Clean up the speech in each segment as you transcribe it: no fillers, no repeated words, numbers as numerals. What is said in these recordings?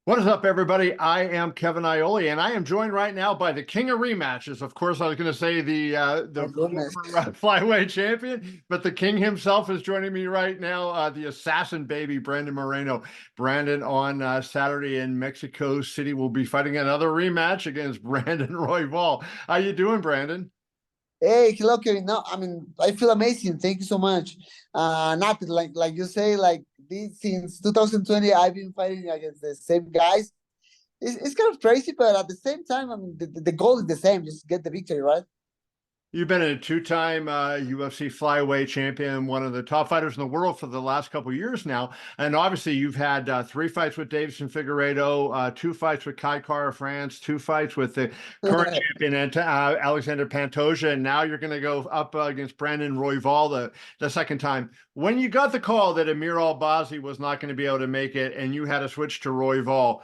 What is up, everybody? I am Kevin Ioli, and I am joined right now by the King of Rematches. Of course, I was going to say My the goodness. former flyweight champion, but the King himself is joining me right now. The assassin baby, Brandon Moreno. Brandon on Saturday in Mexico City will be fighting another rematch against Brandon Royval. How you doing, Brandon? Hey, hello, Kevin. No, I feel amazing. Thank you so much. Nothing like you say, like this since 2020, I've been fighting against the same guys. It's kind of crazy, but at the same time, the goal is the same, just get the victory, right? You've been a two-time UFC flyweight champion, one of the top fighters in the world for the last couple of years now. And obviously, you've had three fights with Deiveson Figueiredo, two fights with Kai Kara France, two fights with the current champion, Alexandre Pantoja, and now you're going to go up against Brandon Royval the second time. When you got the call that Amir Albazi was not going to be able to make it, and you had to switch to Royval,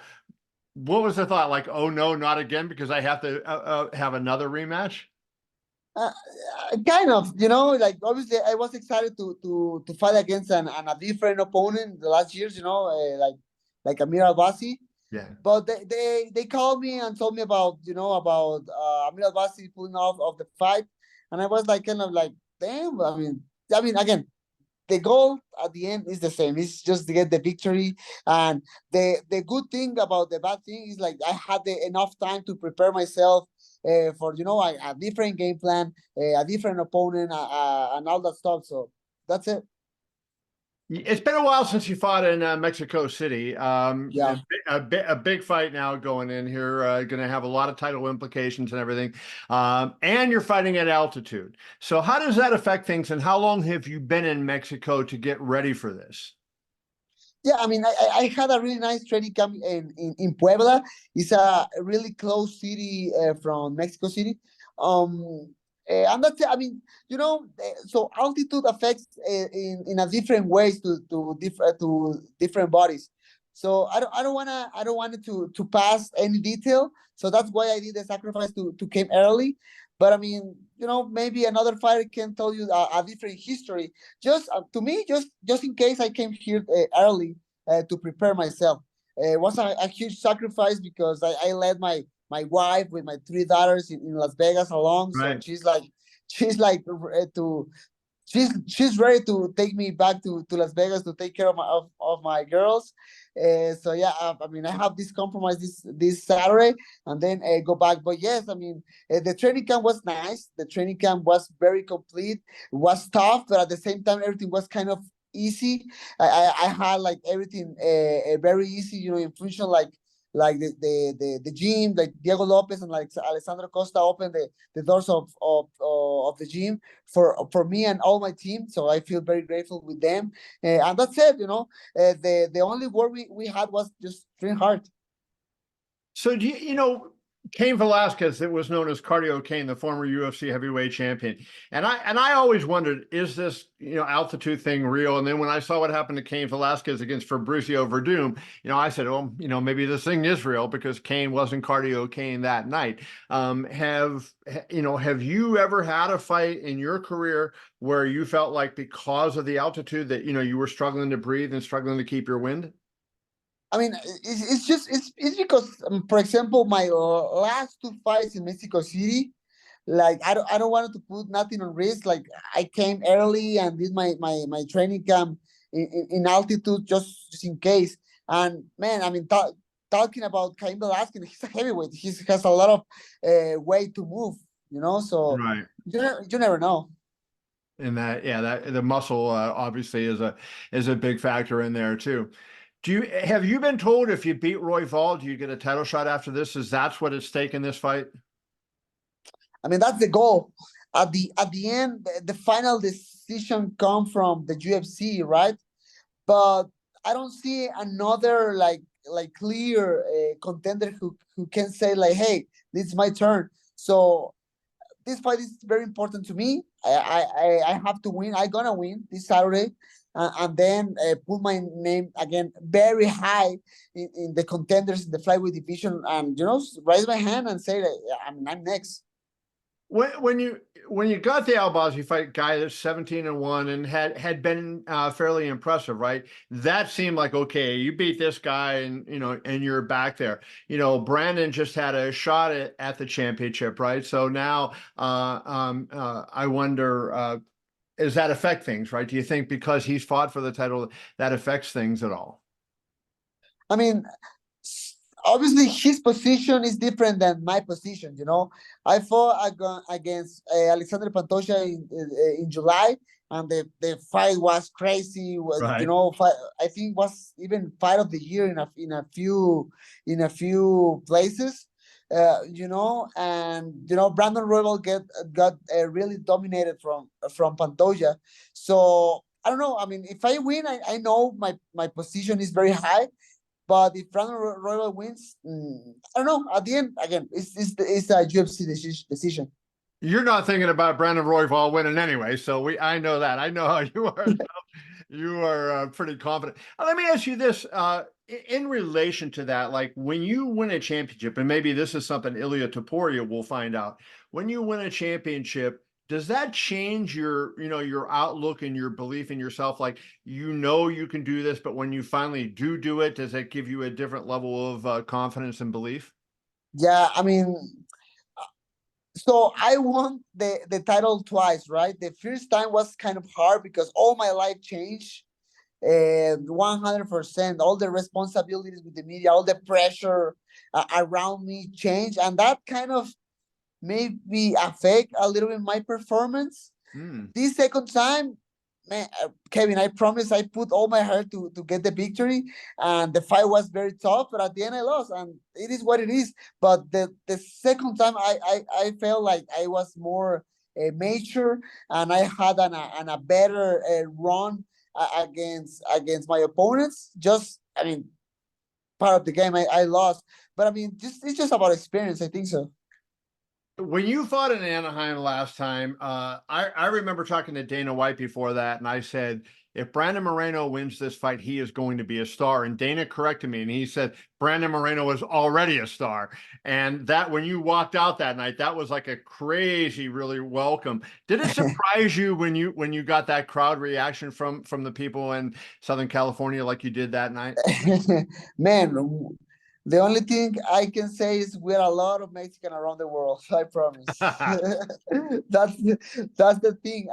what was the thought? Like, oh no, not again, because I have to have another rematch? Uh, Kind of, like obviously I was excited to fight against a different opponent the last years, like Amir Albasi. Yeah. But they called me and told me about Amir Albasi pulling off of the fight, and I was like kind of like, damn. I mean, again, the goal at the end is the same. It's just to get the victory. And the good thing about the bad thing is like I had enough time to prepare myself for a different game plan, a different opponent, and all that stuff. So that's it. It's been a while since you fought in Mexico City. Yeah. A big fight now going in here, going to have a lot of title implications and everything. And you're fighting at altitude. So how does that affect things? And how long have you been in Mexico to get ready for this? Yeah, I had a really nice training camp in Puebla. It's a really close city from Mexico City. And that's it. So altitude affects in a different ways to different bodies. So I don't want it to pass any detail. So that's why I did the sacrifice to came early. But maybe another fighter can tell you a different history. Just to me, just in case I came here early to prepare myself. It was a huge sacrifice because I led my wife with my three daughters in Las Vegas along. So Right. she's like to she's ready to take me back to Las Vegas to take care of my girls. So yeah, I have this compromise this Saturday and then go back. But yes, the training camp was nice. The training camp was very complete. It was tough, but at the same time, everything was kind of easy. I had like everything very easy, in function like the gym, like Diego Lopez and like Alessandro Costa opened the doors of the gym for me and all my team. So I feel very grateful with them. And that's it, the only word we had was just train hard. So Cain Velasquez, that was known as Cardio Cain, the former UFC heavyweight champion. And I always wondered, is this, altitude thing real? And then when I saw what happened to Cain Velasquez against Fabricio Verdum, I said, oh, maybe this thing is real because Cain wasn't Cardio Cain that night. Have you ever had a fight in your career where you felt like because of the altitude that, you were struggling to breathe and struggling to keep your wind? It's because, for example, my last two fights in Mexico City, like I don't want to put nothing on risk. Like I came early and did my training camp in altitude just in case. And man, talking about Cain Velasquez, he's a heavyweight. He has a lot of way to move. So Right. you never know. And that the muscle obviously is a big factor in there too. Have you been told if you beat Royval, do you get a title shot after this? Is that's what at stake in this fight? That's the goal. At the end, the final decision come from the UFC, right? But I don't see another like clear contender who can say like, hey, this is my turn. So this fight is very important to me. I have to win. I gonna win this Saturday, and then put my name again very high in the contenders in the flyweight division, and raise my hand and say that I'm next. when you got the Albazi fight, guy that's 17-1 and had been fairly impressive, right? That seemed like, okay, you beat this guy, and and you're back there. Brandon just had a shot at the championship, right? So now I wonder, does that affect things, right? Do you think because he's fought for the title that affects things at all? I mean, obviously his position is different than my position. I fought against Alexandre Pantoja in July, and the fight was crazy. Was Right. fight, I think was even fight of the year in a few places. And Brandon Royval got really dominated from Pantoja. So I don't know. I mean, if I win, I know my position is very high. But if Brandon Royval wins, I don't know. At the end, again, it's a UFC decision. You're not thinking about Brandon Royval winning anyway, so I know that. I know how you are. So you are pretty confident. Let me ask you this: in relation to that, like when you win a championship, and maybe this is something Ilya Taporia will find out. When you win a championship, does that change your outlook and your belief in yourself? Like you can do this, but when you finally do it, does that give you a different level of confidence and belief? Yeah, I mean, so I won the title twice, right? The first time was kind of hard because all my life changed. 100%, all the responsibilities with the media, all the pressure around me changed, and that kind of made me affect a little bit my performance. Hmm. This second time, man, Kevin, I promise I put all my heart to get the victory, and the fight was very tough. But at the end, I lost, and it is what it is. But the second time, I felt like I was more mature, and I had a better run against my opponents. Just, I mean, part of the game, I lost, but I mean, it's just about experience. I think so. When you fought in Anaheim last time, I remember talking to Dana White before that, and I said, if Brandon Moreno wins this fight, he is going to be a star. And Dana corrected me, and he said Brandon Moreno was already a star. And that when you walked out that night, that was like a crazy, really welcome. Did it surprise you when you got that crowd reaction from the people in Southern California like you did that night? Man, the only thing I can say is we're a lot of Mexican around the world. I promise. That's the thing.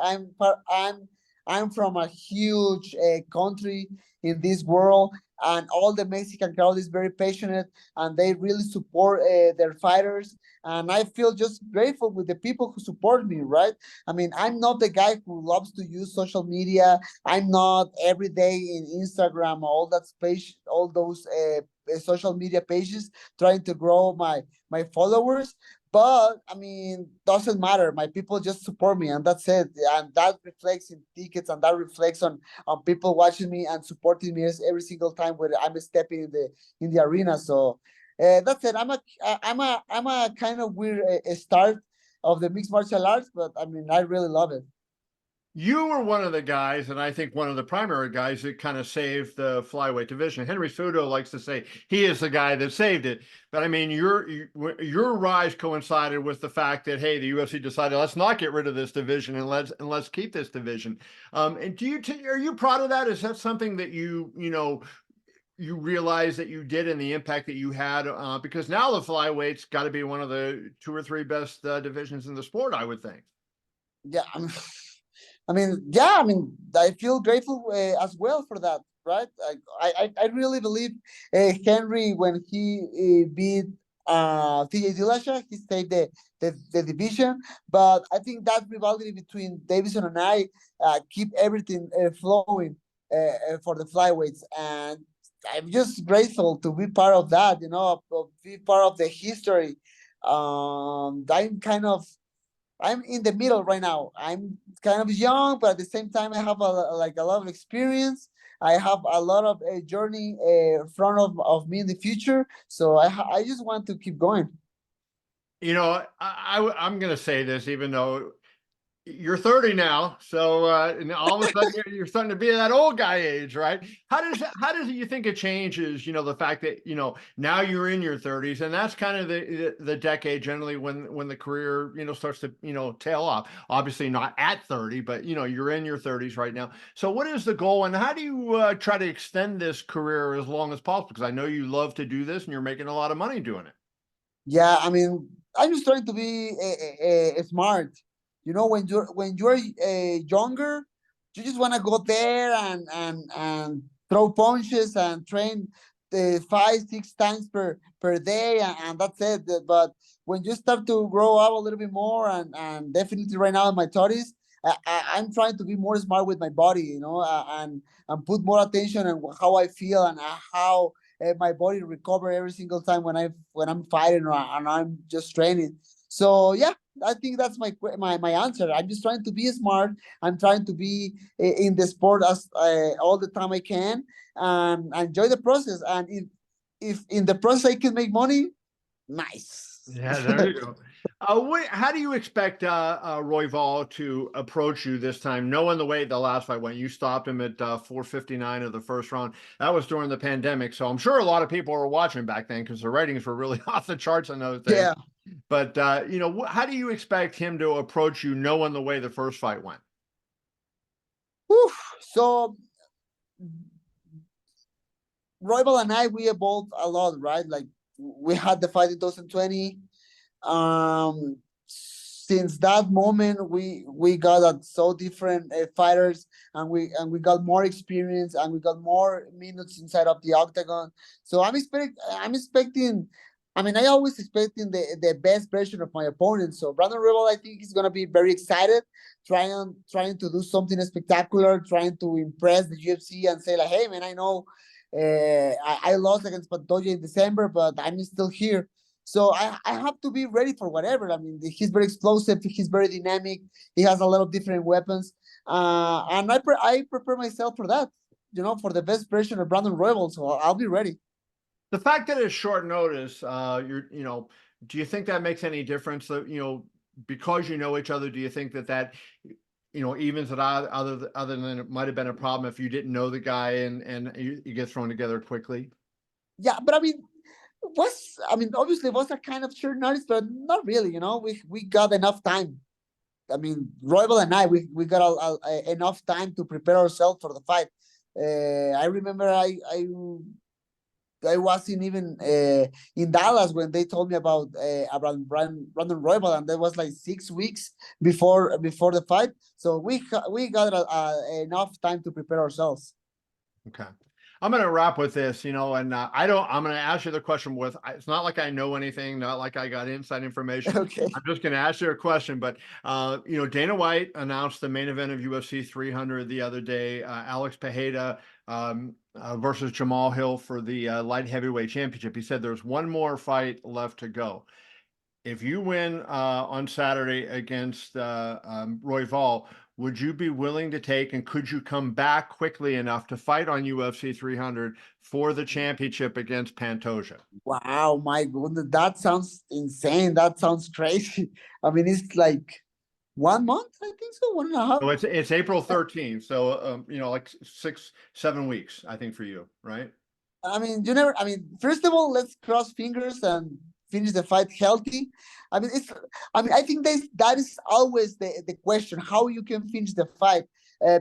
I'm from a huge country in this world, and all the Mexican crowd is very passionate, and they really support their fighters. And I feel just grateful with the people who support me. Right? I mean, I'm not the guy who loves to use social media. I'm not every day in Instagram, all that space, all those social media pages trying to grow my followers. But I mean, doesn't matter. My people just support me, and that's it. And that reflects in tickets, and that reflects on people watching me and supporting me every single time when I'm stepping in the arena. So that's it. I'm a kind of weird start of the mixed martial arts, but I mean, I really love it. You were one of the guys, and I think one of the primary guys that kind of saved the flyweight division. Henry Cejudo likes to say he is the guy that saved it. But I mean, your rise coincided with the fact that hey, the UFC decided let's not get rid of this division and let's keep this division. And are you proud of that? Is that something that you realize that you did and the impact that you had? Because now the flyweight's got to be one of the two or three best divisions in the sport, I would think. Yeah, yeah, I mean, I feel grateful as well for that, right? I really believe Henry when he beat TJ Dillashaw, he saved the division. But I think that rivalry between Deiveson and I keep everything flowing for the flyweights, and I'm just grateful to be part of that. Be part of the history. I'm in the middle right now. I'm kind of young, but at the same time, I have a lot of experience. I have a lot of journey in front of me in the future. So I just want to keep going. I'm going to say this, even though you're 30 now, so and all of a sudden you're starting to be that old guy age, right? How does you think it changes, the fact that, now you're in your 30s, and that's kind of the decade generally when the career, starts to, tail off. Obviously not at 30, but you're in your 30s right now. So what is the goal, and how do you try to extend this career as long as possible? Because I know you love to do this and you're making a lot of money doing it. Yeah, I mean, I'm just trying to be smart. When you're younger, you just want to go there and throw punches and train 5, 6 times per day, and that's it. But when you start to grow up a little bit more, and definitely right now in my 30s, I'm trying to be more smart with my body, and put more attention on how I feel and how my body recover every single time when I'm fighting and I'm just training. So yeah, I think that's my answer. I'm just trying to be smart. I'm trying to be in the sport as all the time I can, and enjoy the process. And if in the process I can make money, nice. Yeah, there you go. How do you expect Royval to approach you this time, knowing the way the last fight went? You stopped him at 4:59 of the first round. That was during the pandemic, so I'm sure a lot of people were watching back then because the ratings were really off the charts in those days. Yeah. But how do you expect him to approach you, knowing the way the first fight went? Whew. So Royval and I, we evolved a lot, right? Like we had the fight in 2020. Since that moment, we got so different fighters, and we got more experience, and we got more minutes inside of the octagon. So I'm expecting. I mean, I always expecting the best version of my opponent. So Brandon Royval, I think he's gonna be very excited, trying to do something spectacular, trying to impress the UFC and say like, hey man, I know I lost against Pantoja in December, but I'm still here. So I have to be ready for whatever. I mean, he's very explosive. He's very dynamic. He has a lot of different weapons. And I prepare myself for that, for the best version of Brandon Royval. So I'll be ready. The fact that it's short notice, do you think that makes any difference? That because you know each other, do you think that evens it out? Other than it might have been a problem if you didn't know the guy and you get thrown together quickly. Yeah, but obviously it was a kind of short notice, but not really. We got enough time. I mean, Royval and I, we got enough time to prepare ourselves for the fight. I remember I wasn't even in Dallas when they told me about Brandon Royval, and that was like 6 weeks before the fight. So we got enough time to prepare ourselves. Okay. I'm going to wrap with this, and I'm going to ask you the question it's not like I know anything, not like I got inside information. Okay. I'm just going to ask you a question, but, Dana White announced the main event of UFC 300 the other day, Alex Pereira versus Jamal Hill for the light heavyweight championship. He said there's one more fight left to go. If you win on Saturday against Royval, would you be willing to take, and could you come back quickly enough to fight on UFC 300 for the championship against Pantoja? Wow, my goodness, that sounds insane. That sounds crazy. I mean, it's like 1 month, I think so, 1.5. So it's April 13th. So, like 6, 7 weeks, I think, for you, right? First of all, let's cross fingers and finish the fight healthy. I think that is always the question, how you can finish the fight.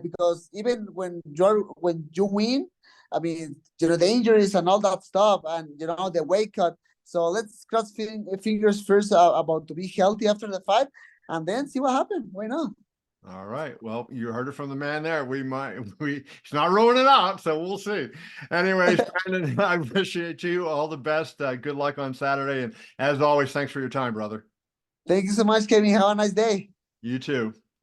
Because even when you win, the injuries and all that stuff, and the weight cut. So let's cross fingers first about to be healthy after the fight, and then see what happens. Why not? All right. Well, you heard it from the man there. He's not rolling it out, so we'll see. Anyways, Brandon, I appreciate you. All the best. Good luck on Saturday. And as always, thanks for your time, brother. Thank you so much, Kevin. Have a nice day. You too.